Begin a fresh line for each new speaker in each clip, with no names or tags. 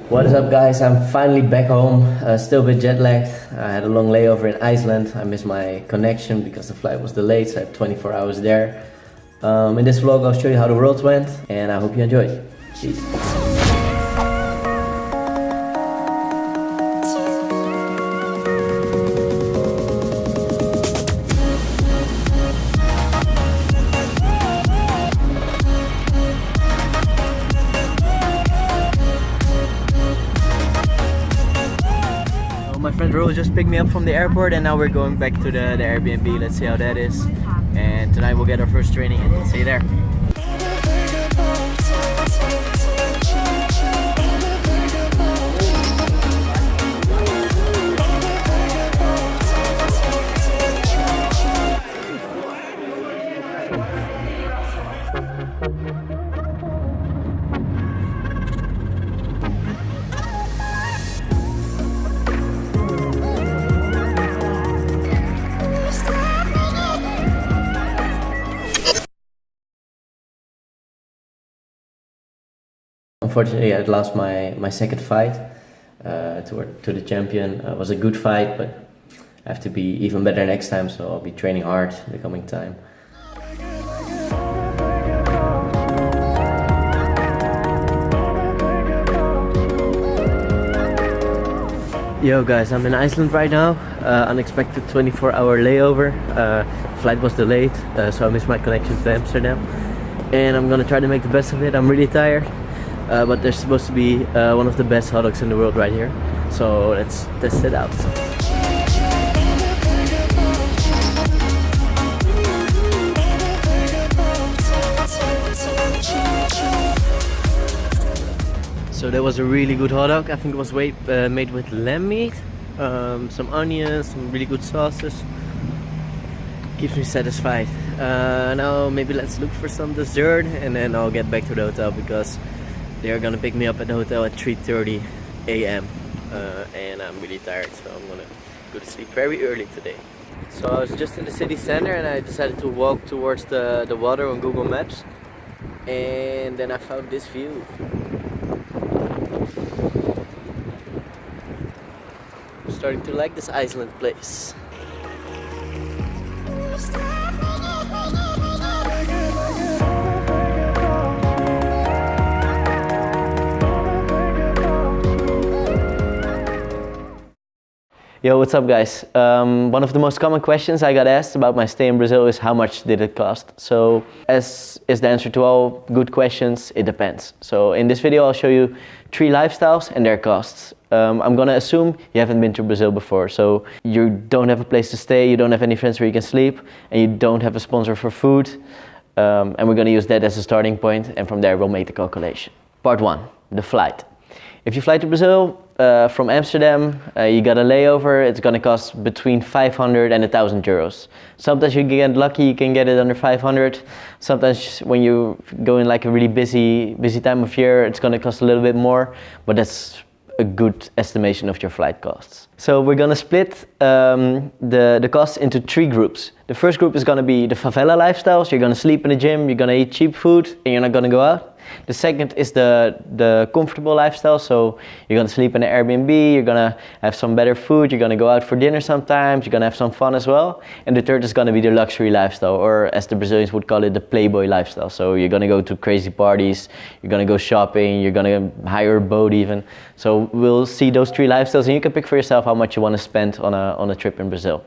What is up, guys? I'm finally back home, still a bit jet lagged. I had a long layover in Iceland. I missed my connection because the flight was delayed, so I had 24 hours there. In this vlog I'll show you how the Worlds went, and I hope you enjoy. Peace. My friend Rollo just picked me up from the airport, and now we're going back to the Airbnb. Let's see how that is. And tonight we'll get our first training in. See you there. Unfortunately, I lost my second fight to the champion. It was a good fight, but I have to be even better next time, so I'll be training hard the coming time. Yo guys, I'm in Iceland right now. Unexpected 24-hour layover. Flight was delayed, so I missed my connection to Amsterdam. And I'm gonna try to make the best of it. I'm really tired. But there's supposed to be one of the best hot dogs in the world right here, so let's test it out. So that was a really good hot dog. I think it was made with lamb meat, some onions, some really good sauces. Keeps me satisfied. Now maybe let's look for some dessert, and then I'll get back to the hotel because they're gonna pick me up at the hotel at 3:30 a.m. And I'm really tired, so I'm gonna go to sleep very early today. So I was just in the city center, and I decided to walk towards the water on Google Maps, and then I found this view. I'm starting to like this Iceland place. Yo, what's up guys? One of the most common questions I got asked about my stay in Brazil is how much did it cost? So as is the answer to all good questions, it depends. So in this video I'll show you 3 lifestyles and their costs. I'm gonna assume you haven't been to Brazil before, so you don't have a place to stay, you don't have any friends where you can sleep, and you don't have a sponsor for food. And we're gonna use that as a starting point, and from there we'll make the calculation. Part 1, the flight. If you fly to Brazil from Amsterdam, you got a layover, it's gonna cost between 500 and 1,000 euros. Sometimes you get lucky, you can get it under 500. Sometimes when you go in like a really busy time of year, it's gonna cost a little bit more, but that's a good estimation of your flight costs. So we're gonna split the costs into 3 groups. The first group is gonna be the favela lifestyles. You're gonna sleep in the gym, you're gonna eat cheap food, and you're not gonna go out. The second is the comfortable lifestyle, so you're gonna sleep in an Airbnb, you're gonna have some better food, you're gonna go out for dinner sometimes, you're gonna have some fun as well. And the third is gonna be the luxury lifestyle, or as the Brazilians would call it, the playboy lifestyle. So you're gonna go to crazy parties, you're gonna go shopping, you're gonna hire a boat even. So we'll see those 3 lifestyles, and you can pick for yourself how much you wanna spend on a trip in Brazil.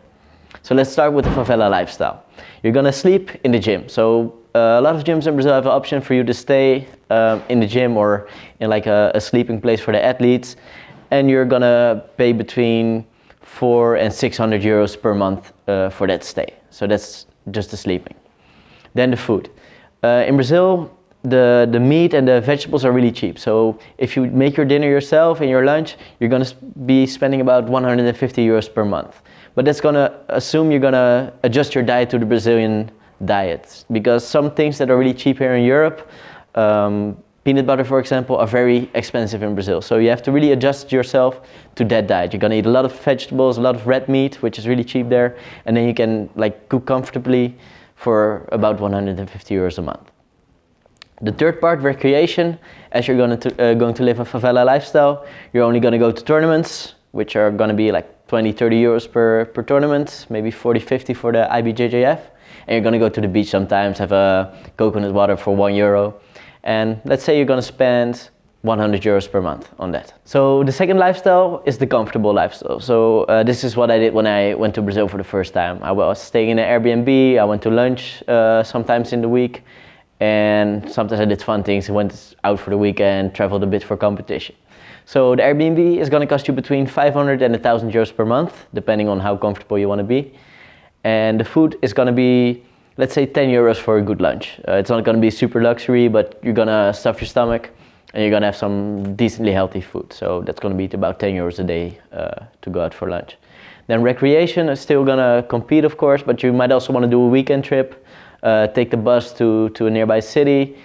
So let's start with the favela lifestyle. You're gonna sleep in the gym. So a lot of gyms in Brazil have an option for you to stay in the gym or in like a sleeping place for the athletes, and you're gonna pay between 400 and 600 euros per month for that stay. So that's just the sleeping. Then the food. In Brazil, the meat and the vegetables are really cheap. So if you make your dinner yourself and your lunch, you're gonna be spending about 150 euros per month. But that's gonna assume you're gonna adjust your diet to the Brazilian diet, because some things that are really cheap here in Europe, peanut butter for example, are very expensive in Brazil. So you have to really adjust yourself to that diet. You're gonna eat a lot of vegetables, a lot of red meat, which is really cheap there, and then you can like cook comfortably for about 150 euros a month. The third part, recreation, as you're going to live a favela lifestyle, you're only going to go to tournaments, which are going to be like 20, 30 euros per tournament, maybe 40, 50 for the IBJJF. And you're going to go to the beach sometimes, have a coconut water for €1. And let's say you're going to spend 100 euros per month on that. So the second lifestyle is the comfortable lifestyle. So this is what I did when I went to Brazil for the first time. I was staying in an Airbnb, I went to lunch sometimes in the week. And sometimes I did fun things, I went out for the weekend, traveled a bit for competition. So the Airbnb is going to cost you between 500 and 1,000 euros per month, depending on how comfortable you want to be. And the food is going to be, let's say 10 euros for a good lunch. It's not going to be super luxury, but you're going to stuff your stomach and you're going to have some decently healthy food. So that's going to be about 10 euros a day to go out for lunch. Then recreation is still going to compete, of course, but you might also want to do a weekend trip. Take the bus to a nearby city,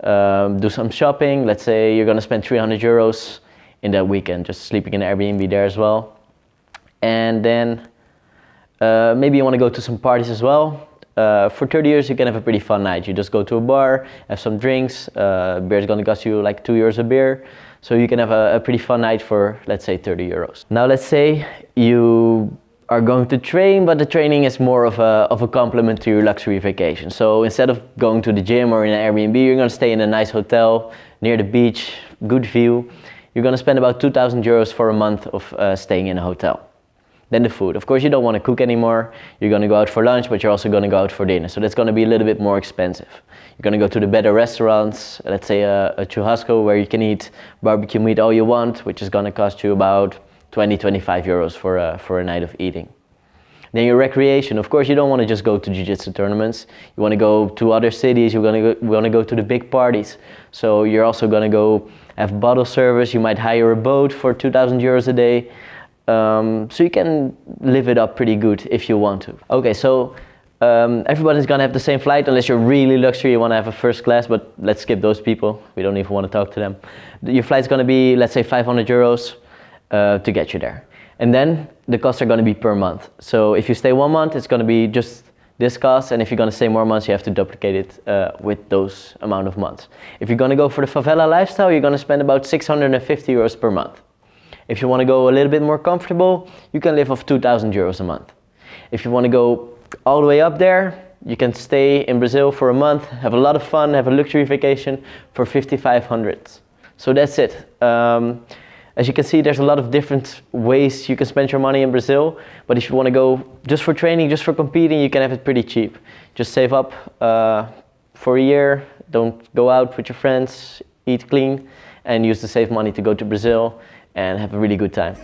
do some shopping. Let's say you're going to spend 300 euros in that weekend, just sleeping in an Airbnb there as well. And then maybe you want to go to some parties as well. For 30 euros you can have a pretty fun night. You just go to a bar, have some drinks. Beer is going to cost you like 2 euros a beer. So you can have a pretty fun night for, let's say, 30 euros. Now let's say you are going to train, but the training is more of a complement to your luxury vacation. So instead of going to the gym or in an Airbnb, you're going to stay in a nice hotel near the beach, good view. You're going to spend about 2,000 euros for a month of staying in a hotel. Then the food. Of course, you don't want to cook anymore. You're going to go out for lunch, but you're also going to go out for dinner. So that's going to be a little bit more expensive. You're going to go to the better restaurants, let's say a churrasco, where you can eat barbecue meat all you want, which is going to cost you about 20, 25 euros for a night of eating. Then your recreation. Of course, you don't want to just go to jiu-jitsu tournaments. You want to go to other cities. You want to go to the big parties. So you're also going to go have bottle service. You might hire a boat for 2,000 euros a day. So you can live it up pretty good if you want to. Okay, so everybody's gonna have the same flight unless you're really luxury, you wanna have a first class, but let's skip those people. We don't even want to talk to them. Your flight's gonna be, let's say, 500 euros to get you there. And then the costs are gonna be per month. So if you stay 1 month, it's gonna be just this cost, and if you're gonna stay more months, you have to duplicate it with those amount of months. If you're gonna go for the favela lifestyle, you're gonna spend about 650 euros per month. If you want to go a little bit more comfortable, you can live off 2,000 euros a month. If you want to go all the way up there, you can stay in Brazil for a month, have a lot of fun, have a luxury vacation for 5,500. So that's it. As you can see, there's a lot of different ways you can spend your money in Brazil. But if you want to go just for training, just for competing, you can have it pretty cheap. Just save up for a year, don't go out with your friends, eat clean, and use the saved money to go to Brazil and have a really good time.